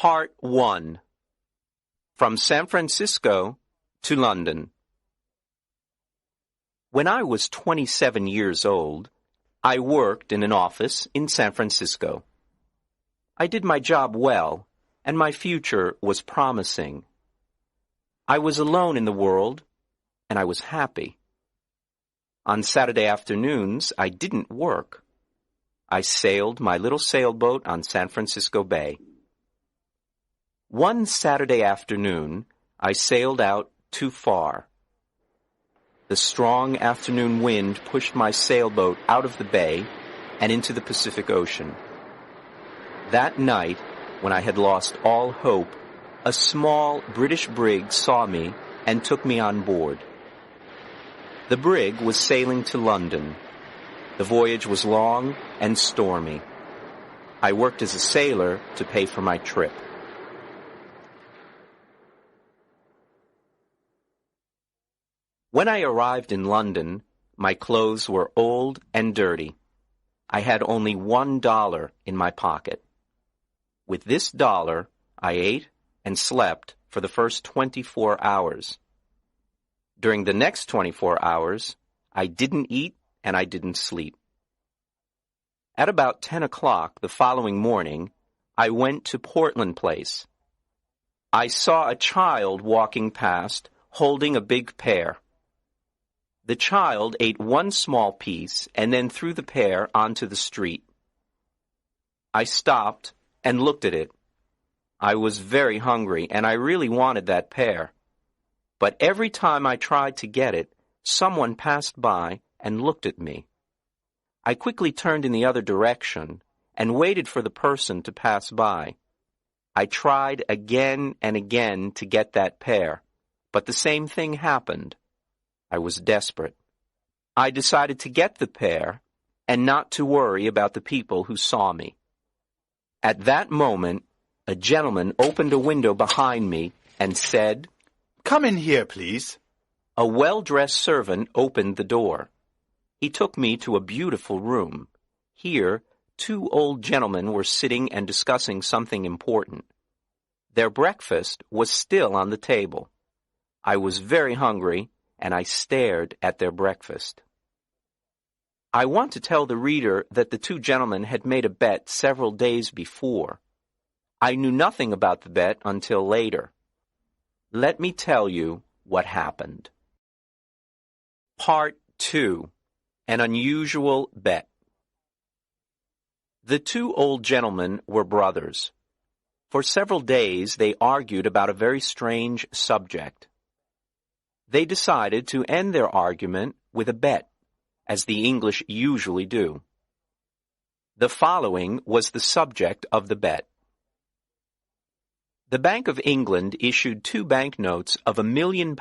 Part 1. From San Francisco to London. When I was 27 years old, I worked in an office in San Francisco. I did my job well, and my future was promising. I was alone in the world, and I was happy. On Saturday afternoons, I didn't work. I sailed my little sailboat on San Francisco Bay. One Saturday afternoon, I sailed out too far. The strong afternoon wind pushed my sailboat out of the bay and into the Pacific Ocean. That night, when I had lost all hope, a small British brig saw me and took me on board. The brig was sailing to London. The voyage was long and stormy. I worked as a sailor to pay for my trip. When I arrived in London, my clothes were old and dirty. I had only $1 in my pocket. With this dollar, I ate and slept for the first 24 hours. During the next 24 hours, I didn't eat and I didn't sleep. At about 10 o'clock the following morning, I went to Portland Place. I saw a child walking past holding a big pear. The child ate one small piece and then threw the pear onto the street. I stopped and looked at it. I was very hungry and I really wanted that pear. But every time I tried to get it, someone passed by and looked at me. I quickly turned in the other direction and waited for the person to pass by. I tried again and again to get that pear, but the same thing happened. I was desperate. I decided to get the pear and not to worry about the people who saw me. At that moment, a gentleman opened a window behind me and said, "Come in here, please." A well-dressed servant opened the door. He took me to a beautiful room. Here, two old gentlemen were sitting and discussing something important. Their breakfast was still on the table. I was very hungry, and I stared at their breakfast. I want to tell the reader that the two gentlemen had made a bet several days before. I knew nothing about the bet until later. Let me tell you what happened. Part 2. An Unusual Bet. The two old gentlemen were brothers. For several days they argued about a very strange subject. They decided to end their argument with a bet, as the English usually do. The following was the subject of the bet. The Bank of England issued 2 banknotes of £1 million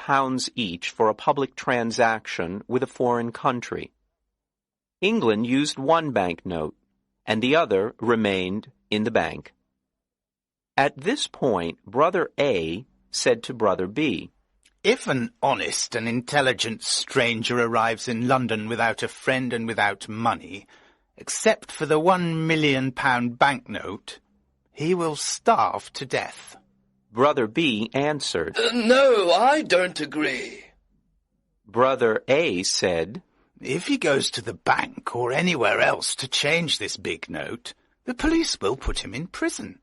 each for a public transaction with a foreign country. England used one banknote, and the other remained in the bank. At this point, Brother A said to Brother B, "If an honest and intelligent stranger arrives in London without a friend and without money, except for the £1 million banknote, he will starve to death." Brother B answered, "No, I don't agree." Brother A said, "If he goes to the bank or anywhere else to change this big note, the police will put him in prison.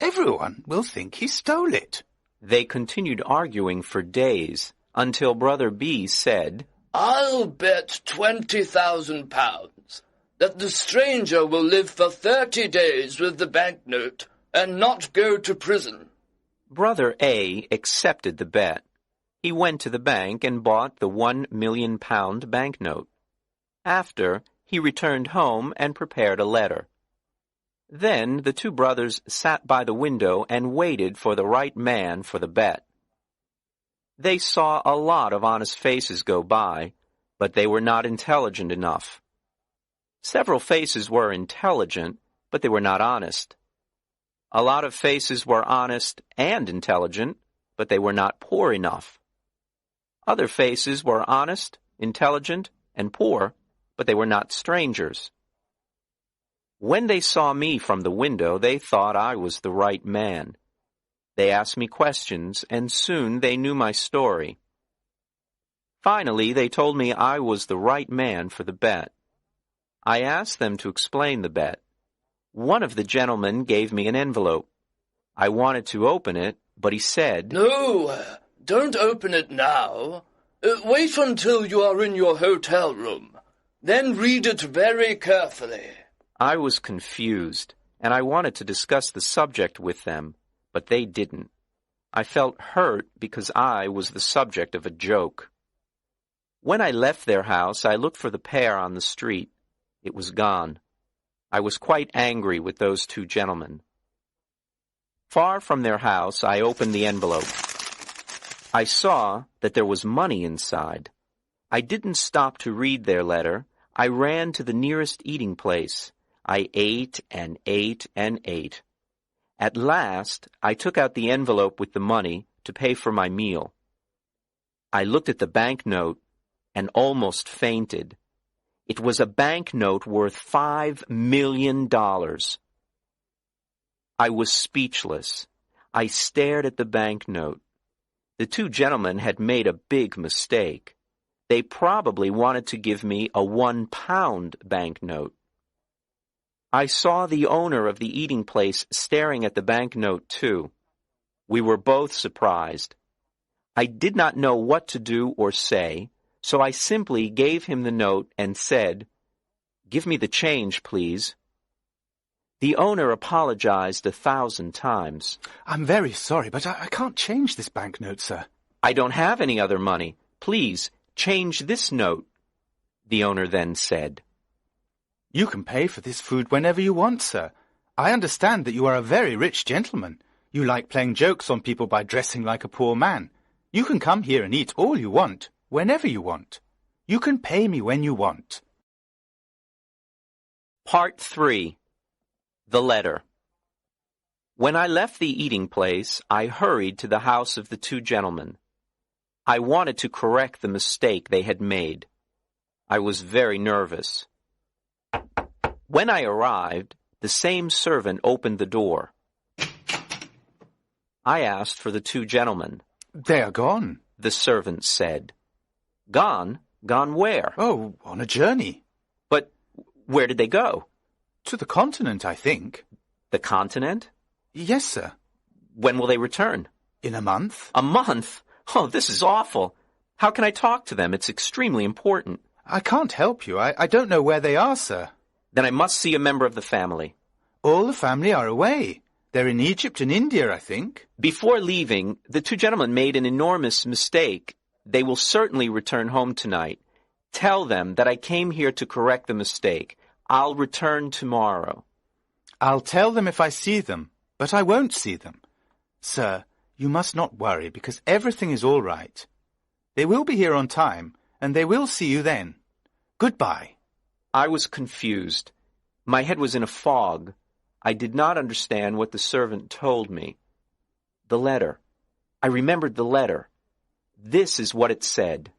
Everyone will think he stole it." They continued arguing for days until Brother B said, "I'll bet £20,000 that the stranger will live for 30 days with the banknote and not go to prison." Brother A accepted the bet. He went to the bank and bought the £1 million banknote. After, he returned home and prepared a letter. Then the two brothers sat by the window and waited for the right man for the bet. They saw a lot of honest faces go by, but they were not intelligent enough. Several faces were intelligent, but they were not honest. A lot of faces were honest and intelligent, but they were not poor enough. Other faces were honest, intelligent, and poor, but they were not strangers. When they saw me from the window, they thought I was the right man, They asked me questions, and soon they knew my story. Finally, they told me I was the right man for the bet. I asked them to explain the bet. One of the gentlemen gave me an envelope. I wanted to open it, but he said, "No, don't open it now. Wait until you are in your hotel room. Then read it very carefully." I was confused, and I wanted to discuss the subject with them, but they didn't. I felt hurt because I was the subject of a joke. When I left their house, I looked for the pair on the street. It was gone. I was quite angry with those two gentlemen. Far from their house, I opened the envelope. I saw that there was money inside. I didn't stop to read their letter. I ran to the nearest eating place. I ate and ate and ate. At last, I took out the envelope with the money to pay for my meal. I looked at the banknote and almost fainted. It was a banknote worth $5 million. I was speechless. I stared at the banknote. The two gentlemen had made a big mistake. They probably wanted to give me a 1-pound banknote. I saw the owner of the eating place staring at the banknote too. We were both surprised. I did not know what to do or say, so I simply gave him the note and said, "Give me the change, please." The owner apologized 1,000 times. "I'm very sorry, but I can't change this banknote, sir." "I don't have any other money. Please, change this note," the owner then said. "You can pay for this food whenever you want, sir. I understand that you are a very rich gentleman. You like playing jokes on people by dressing like a poor man. You can come here and eat all you want, whenever you want. You can pay me when you want." Part 3. The Letter. When I left the eating place, I hurried to the house of the two gentlemen. I wanted to correct the mistake they had made. I was very nervous. When I arrived, the same servant opened the door. I asked for the two gentlemen. "They are gone." The servant said. "Gone? Gone where?" "Oh, on a journey." "But where did they go?" "To the continent, I think." "The continent?" "Yes, sir." "When will they return?" "In a month." "A month? Oh, this is awful. How can I talk to them? It's extremely important." "I can't help you. I don't know where they are, sir." "Then I must see a member of the family." "All the family are away. They're in Egypt and India, I think." Before leaving, the two gentlemen made an enormous mistake. They will certainly return home tonight. Tell them that I came here to correct the mistake. I'll return tomorrow." "I'll tell them if I see them, but I won't see them. Sir, you must not worry, because everything is all right. They will be here on time, and they will see you then. Goodbye." I was confused. My head was in a fog. I did not understand what the servant told me. The letter. I remembered the letter. This is what it said.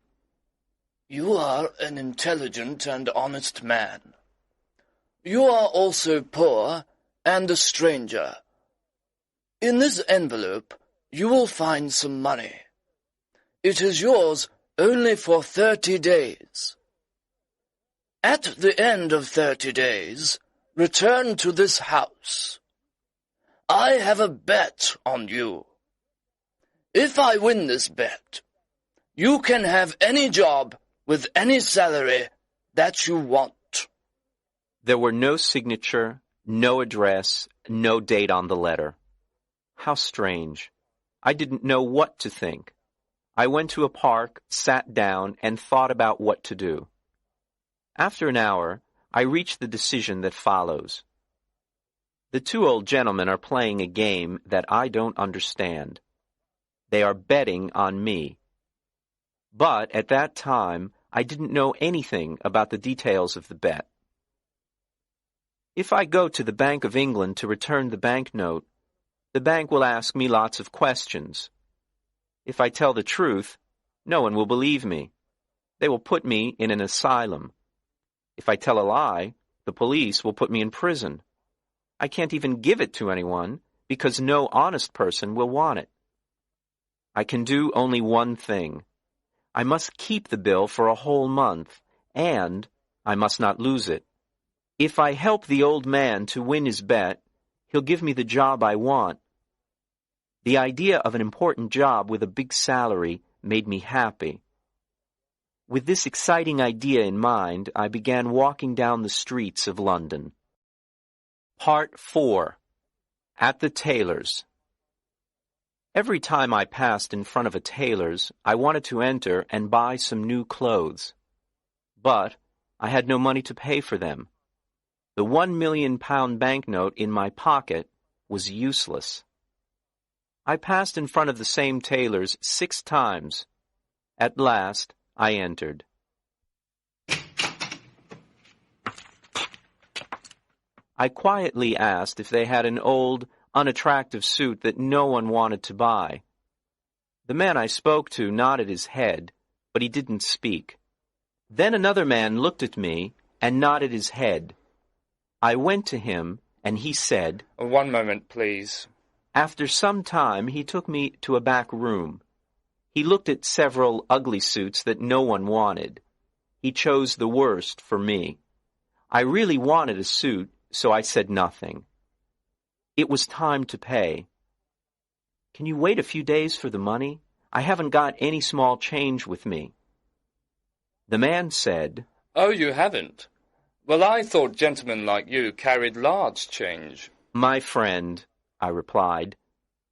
"You are an intelligent and honest man. You are also poor and a stranger. In this envelope you will find some money. It is yours only for 30 days. At the end of 30 days, return to this house. I have a bet on you. If I win this bet, you can have any job with any salary that you want." There were no signature, no address, no date on the letter. How strange. I didn't know what to think. I went to a park, sat down, and thought about what to do. After an hour, I reached the decision that follows. The two old gentlemen are playing a game that I don't understand. They are betting on me. But at that time, I didn't know anything about the details of the bet. If I go to the Bank of England to return the banknote, the bank will ask me lots of questions. If I tell the truth, no one will believe me. They will put me in an asylum. If I tell a lie, the police will put me in prison. I can't even give it to anyone because no honest person will want it. I can do only one thing. I must keep the bill for a whole month, and I must not lose it. If I help the old man to win his bet, he'll give me the job I want. The idea of an important job with a big salary made me happy. With this exciting idea in mind, I began walking down the streets of London. Part 4. At the tailor's. Every time I passed in front of a tailor's, I wanted to enter and buy some new clothes. But I had no money to pay for them. The £1 million banknote in my pocket was useless. I passed in front of the same tailor's 6 times. At last, I entered. I quietly asked if they had an old, unattractive suit that no one wanted to buy. The man I spoke to nodded his head, but he didn't speak. Then another man looked at me and nodded his head. I went to him, and he said, "One moment, please." After some time, he took me to a back room. He looked at several ugly suits that no one wanted. He chose the worst for me. I really wanted a suit, so I said nothing. It was time to pay. "Can you wait a few days for the money? I haven't got any small change with me." The man said, "Oh, you haven't? Well, I thought gentlemen like you carried large change." "My friend," I replied,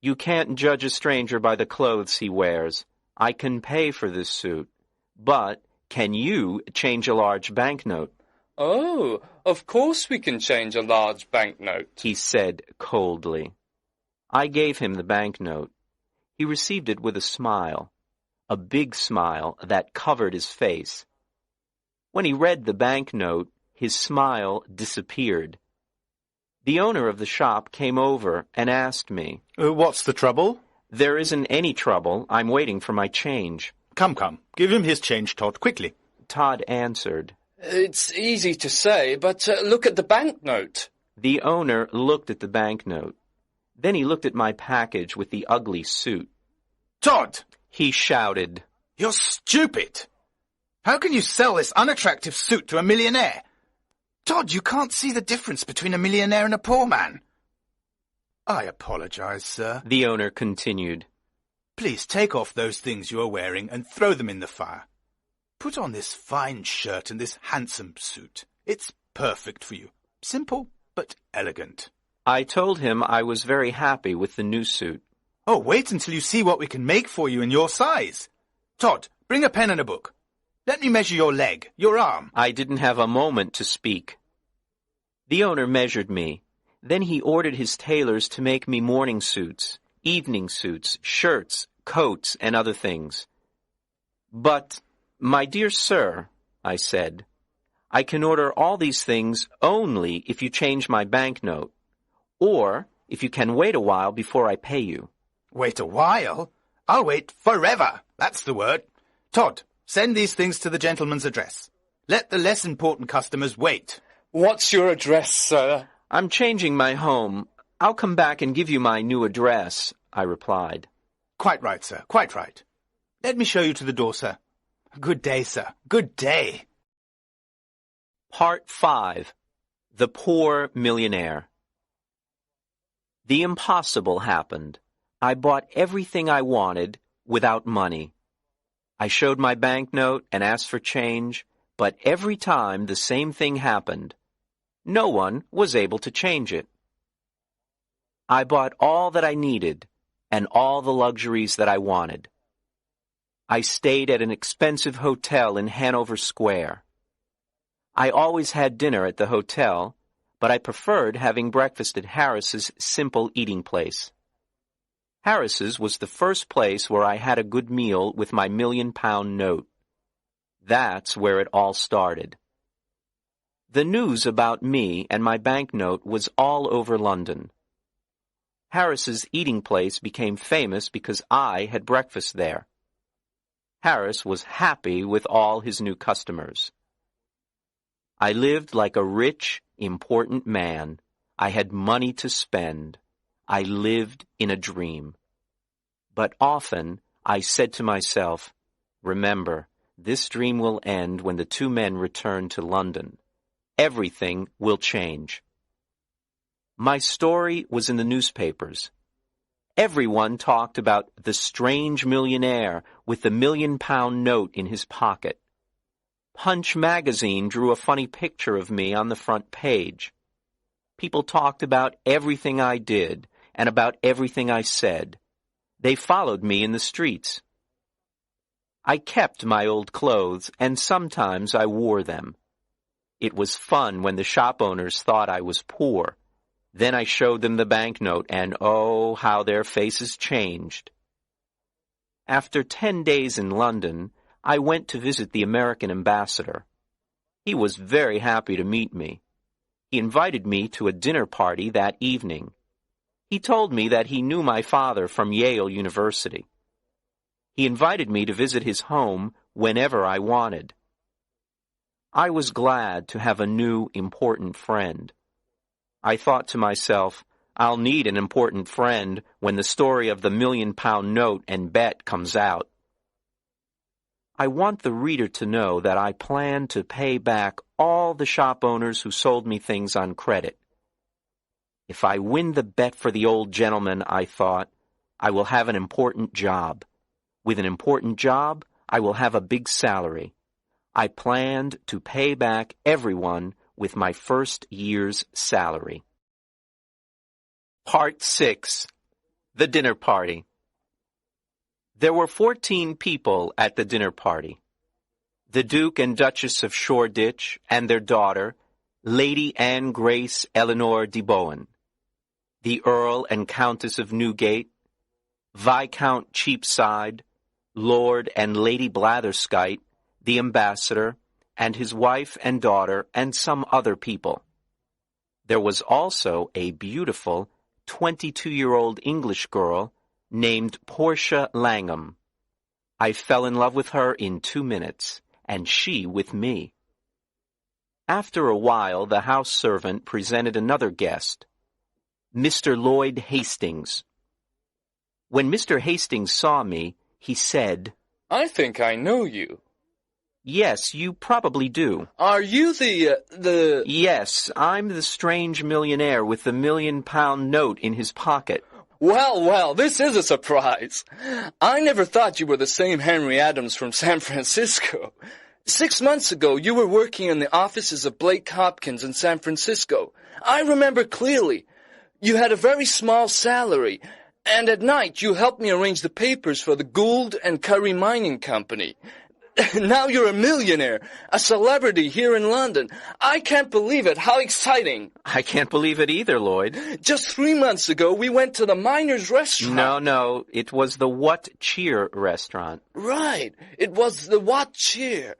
"you can't judge a stranger by the clothes he wears. I can pay for this suit, but can you change a large banknote?" "Oh, of course we can change a large banknote," he said coldly. I gave him the banknote. He received it with a smile, a big smile that covered his face. When he read the banknote, his smile disappeared. The owner of the shop came over and asked me, What's the trouble? "There isn't any trouble. I'm waiting for my change." Come, give him his change, Todd, quickly. Todd answered. "It's easy to say, but look at the banknote." The owner looked at the banknote. Then he looked at my package with the ugly suit. Todd! He shouted. You're stupid! How can you sell this unattractive suit to a millionaire? Todd, you can't see the difference between a millionaire and a poor man. I apologize, sir. The owner continued. Please take off those things you are wearing and throw them in the fire. Put on this fine shirt and this handsome suit. It's perfect for you. Simple, but elegant. I told him I was very happy with the new suit. Oh, wait until you see what we can make for you in your size. Todd, bring a pen and a book. Let me measure your leg, your arm. I didn't have a moment to speak. The owner measured me. Then he ordered his tailors to make me morning suits, evening suits, shirts, coats, and other things. "But, my dear sir," I said, "I can order all these things only if you change my banknote, or if you can wait a while before I pay you." Wait a while? I'll wait forever. That's the word. Todd, send these things to the gentleman's address. Let the less important customers wait. "What's your address, sir?" "I'm changing my home. I'll come back and give you my new address," I replied. Quite right, sir, quite right. Let me show you to the door, sir. Good day, sir. Good day. Part 5. The Poor Millionaire. The impossible happened. I bought everything I wanted without money. I showed my banknote and asked for change, but every time the same thing happened. No one was able to change it. I bought all that I needed and all the luxuries that I wanted. I stayed at an expensive hotel in Hanover Square. I always had dinner at the hotel, but I preferred having breakfast at Harris's simple eating place. Harris's was the first place where I had a good meal with my £1 million note. That's where it all started. The news about me and my banknote was all over London. Harris's eating place became famous because I had breakfast there. Harris was happy with all his new customers. I lived like a rich, important man. I had money to spend. I lived in a dream. But often I said to myself, remember, this dream will end when the two men return to London. Everything will change. My story was in the newspapers. Everyone talked about the strange millionaire with the £1,000,000 note in his pocket. Punch magazine drew a funny picture of me on the front page. People talked about everything I did and about everything I said. They followed me in the streets. I kept my old clothes, and sometimes I wore them. It was fun when the shop owners thought I was poor. Then I showed them the banknote, and oh, how their faces changed. After 10 days in London, I went to visit the American ambassador. He was very happy to meet me. He invited me to a dinner party that evening. He told me that he knew my father from Yale University. He invited me to visit his home whenever I wanted. I was glad to have a new, important friend. I thought to myself, I'll need an important friend when the story of the £1,000,000 note and bet comes out. I want the reader to know that I plan to pay back all the shop owners who sold me things on credit. If I win the bet for the old gentleman, I thought, I will have an important job. With an important job, I will have a big salary. I planned to pay back everyone with my first year's salary. Part 6. The Dinner Party. There were 14 people at the dinner party. The Duke and Duchess of Shoreditch and their daughter, Lady Anne Grace Eleanor de Bowen, the Earl and Countess of Newgate, Viscount Cheapside, Lord and Lady Blatherskite, the ambassador, and his wife and daughter, and some other people. There was also a beautiful 22-year-old English girl named Portia Langham. I fell in love with her in 2 minutes, and she with me. After a while, the house servant presented another guest, Mr. Lloyd Hastings. When Mr. Hastings saw me, he said, I think I know you. Yes, you probably do. Are you the... Yes, I'm the strange millionaire with the £1,000,000 note in his pocket. Well, this is a surprise. I never thought you were the same Henry Adams from San Francisco. 6 months ago, you were working in the offices of Blake Hopkins in San Francisco. I remember clearly. You had a very small salary, and at night you helped me arrange the papers for the Gould and Curry Mining Company. Now you're a millionaire, a celebrity here in London. I can't believe it. How exciting. I can't believe it either, Lloyd. Just 3 months ago, we went to the Miners' Restaurant. No, it was the What Cheer restaurant. Right. It was the What Cheer.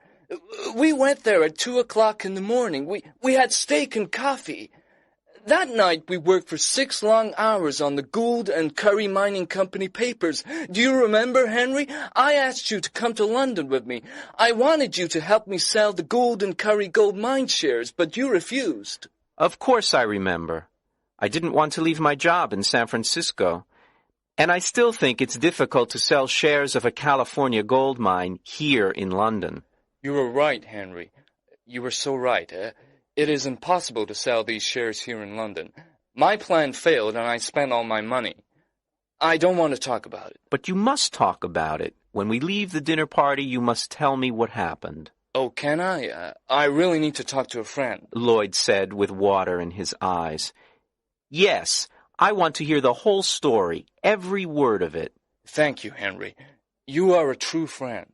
We went there at 2 o'clock in the morning. We had steak and coffee. That night, we worked for 6 long hours on the Gould and Curry Mining Company papers. Do you remember, Henry? I asked you to come to London with me. I wanted you to help me sell the Gould and Curry gold mine shares, but you refused. Of course I remember. I didn't want to leave my job in San Francisco. And I still think it's difficult to sell shares of a California gold mine here in London. You were right, Henry. You were so right, It is impossible to sell these shares here in London. My plan failed and I spent all my money. I don't want to talk about it. But you must talk about it. When we leave the dinner party, you must tell me what happened. Oh, can I? I really need to talk to a friend, Lloyd said with water in his eyes. Yes, I want to hear the whole story, every word of it. Thank you, Henry. You are a true friend.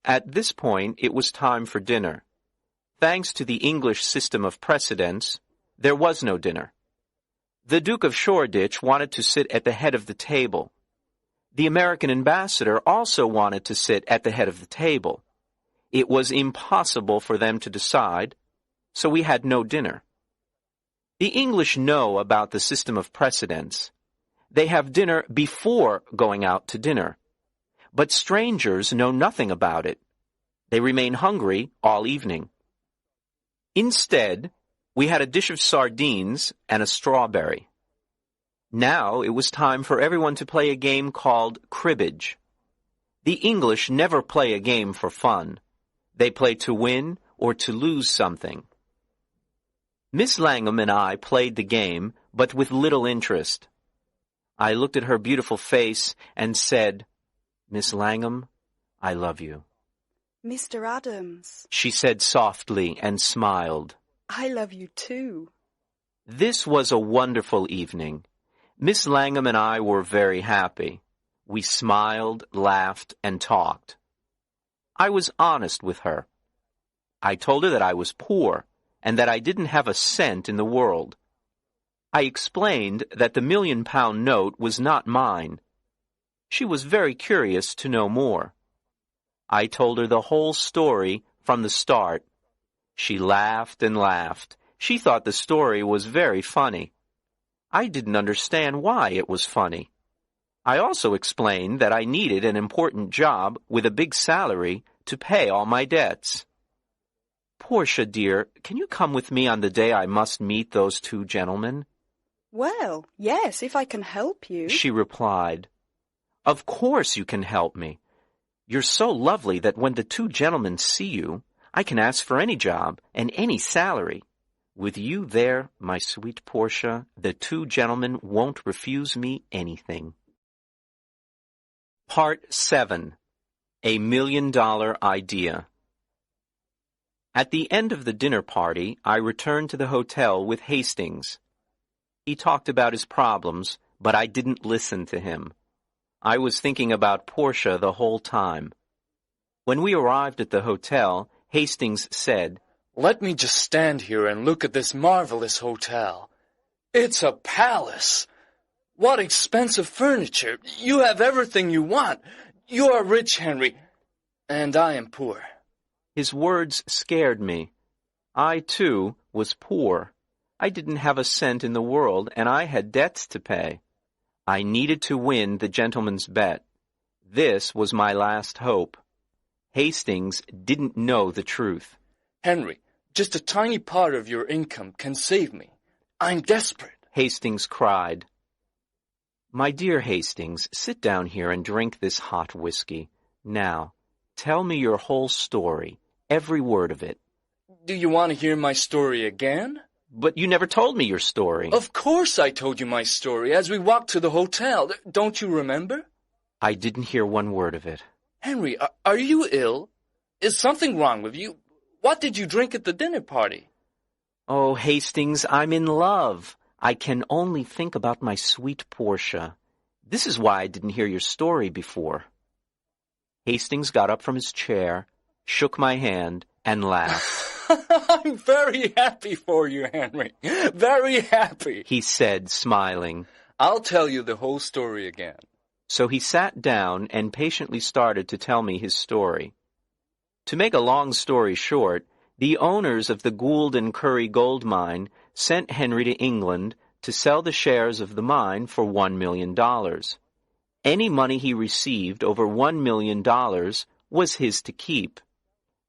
At this point, it was time for dinner. Thanks to the English system of precedence, there was no dinner. The Duke of Shoreditch wanted to sit at the head of the table. The American ambassador also wanted to sit at the head of the table. It was impossible for them to decide, so we had no dinner. The English know about the system of precedence. They have dinner before going out to dinner. But strangers know nothing about it. They remain hungry all evening. Instead, we had a dish of sardines and a strawberry. Now it was time for everyone to play a game called cribbage. The English never play a game for fun. They play to win or to lose something. Miss Langham and I played the game, but with little interest. I looked at her beautiful face and said, "Miss Langham, I love you." "Mr. Adams," she said softly and smiled. "I love you too." This was a wonderful evening. Miss Langham and I were very happy. We smiled, laughed, and talked. I was honest with her. I told her that I was poor and that I didn't have a cent in the world. I explained that the £1,000,000 note was not mine. She was very curious to know more. I told her the whole story from the start. She laughed and laughed. She thought the story was very funny. I didn't understand why it was funny. I also explained that I needed an important job with a big salary to pay all my debts. "Portia, dear, can you come with me on the day I must meet those two gentlemen?" "Well, yes, if I can help you," she replied. "Of course you can help me. You're so lovely that when the two gentlemen see you, I can ask for any job and any salary. With you there, my sweet Portia, the two gentlemen won't refuse me anything." Part 7. A $1,000,000 Idea. At the end of the dinner party, I returned to the hotel with Hastings. He talked about his problems, but I didn't listen to him. I was thinking about Portia the whole time. When we arrived at the hotel, Hastings said, "Let me just stand here and look at this marvelous hotel. It's a palace. What expensive furniture. You have everything you want. You are rich, Henry, and I am poor." His words scared me. I, too, was poor. I didn't have a cent in the world, and I had debts to pay. I needed to win the gentleman's bet. This was my last hope. Hastings didn't know the truth. "Henry, just a tiny part of your income can save me. I'm desperate," Hastings cried. "My dear Hastings, sit down here and drink this hot whiskey. Now, tell me your whole story, every word of it." "Do you want to hear my story again?" "But you never told me your story." "Of course I told you my story as we walked to the hotel. Don't you remember?" "I didn't hear one word of it." "Henry, are you ill? Is something wrong with you? What did you drink at the dinner party?" "Oh, Hastings, I'm in love. I can only think about my sweet Portia. This is why I didn't hear your story before." Hastings got up from his chair, shook my hand, and laughed. "I'm very happy for you, Henry. Very happy," he said, smiling. "I'll tell you the whole story again." So he sat down and patiently started to tell me his story. To make a long story short, the owners of the Gould and Curry gold mine sent Henry to England to sell the shares of the mine for $1,000,000. Any money he received over $1,000,000 was his to keep.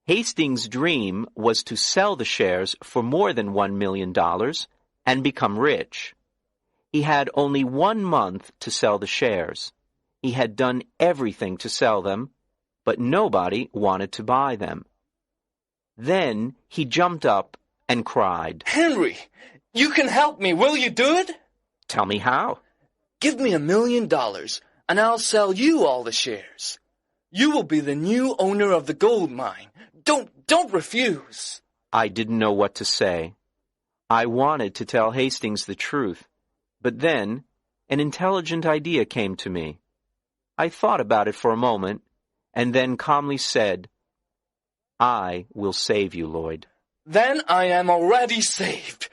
Hastings' dream was to sell the shares for more than $1,000,000 and become rich. He had only 1 month to sell the shares. He had done everything to sell them, but nobody wanted to buy them. Then he jumped up and cried, "Henry, you can help me. Will you do it?" "Tell me how." "Give me $1,000,000, and I'll sell you all the shares. You will be the new owner of the gold mine. Don't refuse." I didn't know what to say. I wanted to tell Hastings the truth, but then an intelligent idea came to me. I thought about it for a moment, and then calmly said, "I will save you, Lloyd." "Then I am already saved.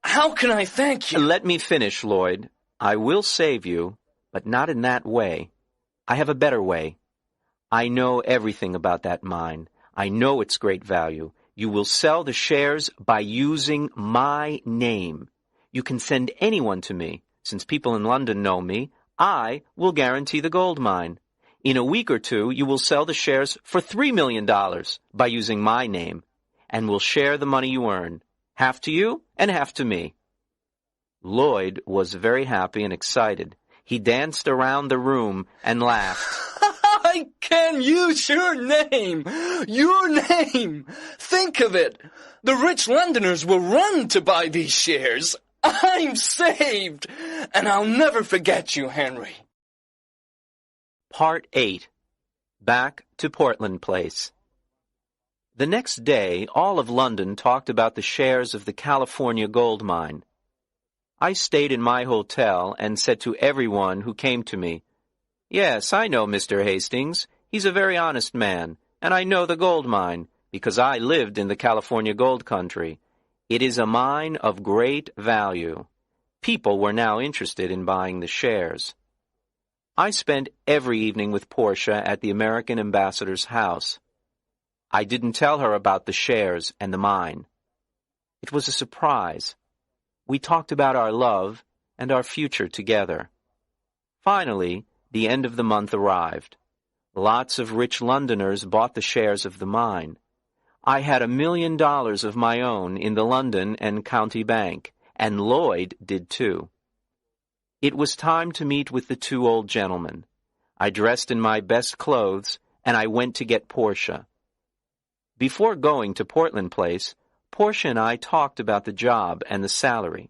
How can I thank you?" "Let me finish, Lloyd. I will save you, but not in that way. I have a better way. I know everything about that mine. I know its great value. You will sell the shares by using my name. You can send anyone to me. Since people in London know me, I will guarantee the gold mine. In a week or two, you will sell the shares for $3,000,000 by using my name, and will share the money you earn, half to you and half to me." Lloyd was very happy and excited. He danced around the room and laughed. I can use your name! Your name! Think of it! The rich Londoners will run to buy these shares. I'm saved! And I'll never forget you, Henry. Part 8. Back to Portland Place. The next day, all of London talked about the shares of the California gold mine. I stayed in my hotel and said to everyone who came to me, "Yes, I know Mr. Hastings. He's a very honest man, and I know the gold mine, because I lived in the California gold country. It is a mine of great value." People were now interested in buying the shares. I spent every evening with Portia at the American ambassador's house. I didn't tell her about the shares and the mine. It was a surprise. We talked about our love and our future together. Finally, the end of the month arrived. Lots of rich Londoners bought the shares of the mine. I had $1 million of my own in the London and County Bank, and Lloyd did too. It was time to meet with the two old gentlemen. I dressed in my best clothes, and I went to get Portia. Before going to Portland Place, Portia and I talked about the job and the salary.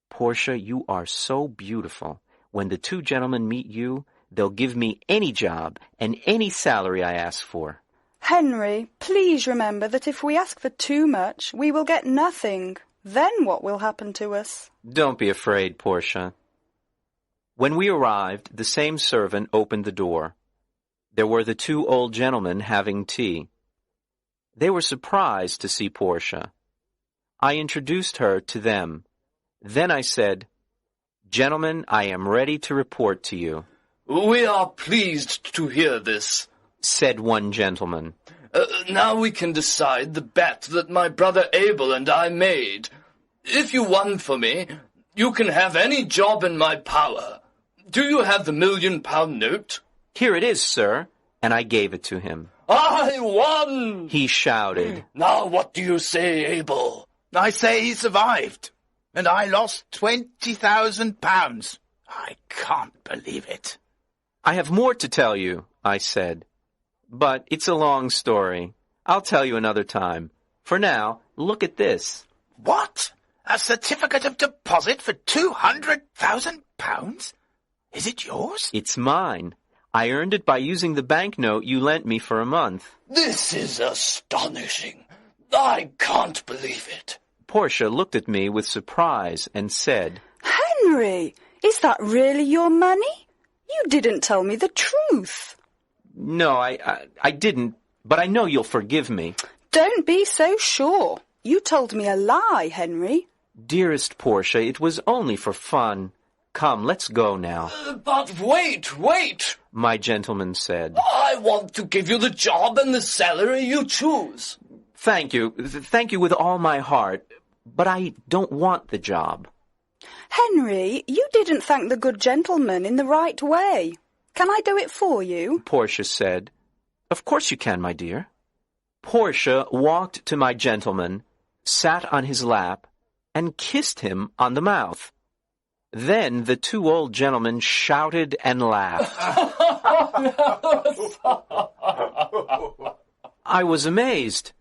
"Portia, you are so beautiful. When the two gentlemen meet you, they'll give me any job and any salary I ask for." Henry, please remember that if we ask for too much, we will get nothing. Then what will happen to us? Don't be afraid, Portia. When we arrived, the same servant opened the door. There were the two old gentlemen having tea. They were surprised to see Portia. I introduced her to them. Then I said, "Gentlemen, I am ready to report to you," We are pleased to hear this, said one gentleman. Now we can decide the bet that my brother Abel and I made. If you won for me, you can have any job in my power. Do you have the £1 million note? "Here it is, sir," and I gave it to him. I won! He shouted. Now what do you say, Abel? I say he survived, and I lost £20,000. I can't believe it. "I have more to tell you," I said. "But it's a long story. I'll tell you another time. For now, look at this." What? A certificate of deposit for £200,000? Is it yours? "It's mine. I earned it by using the banknote you lent me for a month." This is astonishing. I can't believe it. Portia looked at me with surprise and said, Henry, is that really your money? You didn't tell me the truth. "No, I didn't, but I know you'll forgive me." Don't be so sure. You told me a lie, Henry. "Dearest Portia, it was only for fun. Come, let's go now," But wait, my gentleman said. I want to give you the job and the salary you choose. Thank you with all my heart, but I don't want the job." Henry, you didn't thank the good gentleman in the right way. Can I do it for you? Portia said. "Of course you can, my dear." Portia walked to my gentleman, sat on his lap, and kissed him on the mouth. Then the two old gentlemen shouted and laughed. I was amazed.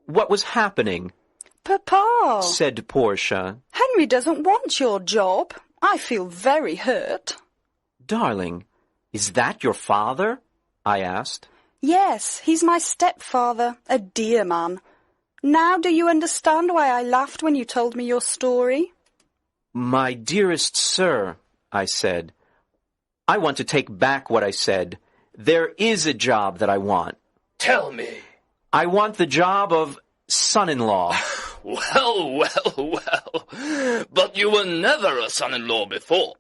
What was happening? Papa, said Portia. Henry doesn't want your job. I feel very hurt. Darling, is that your father? I asked. Yes, he's my stepfather, a dear man. Now do you understand why I laughed when you told me your story? My dearest sir, I said, I want to take back what I said. There is a job that I want. Tell me. I want the job of son-in-law. Well. But you were never a son-in-law before.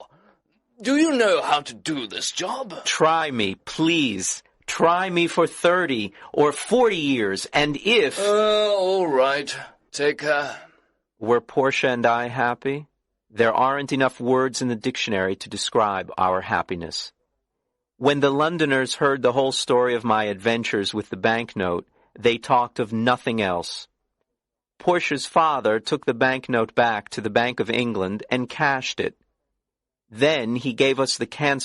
Do you know how to do this job? Try me, please. Try me for 30 or 40 years, and if... All right. Take her. Were Portia and I happy? There aren't enough words in the dictionary to describe our happiness. When the Londoners heard the whole story of my adventures with the banknote, they talked of nothing else. Portia's father took the banknote back to the Bank of England and cashed it. Then he gave us the cancelled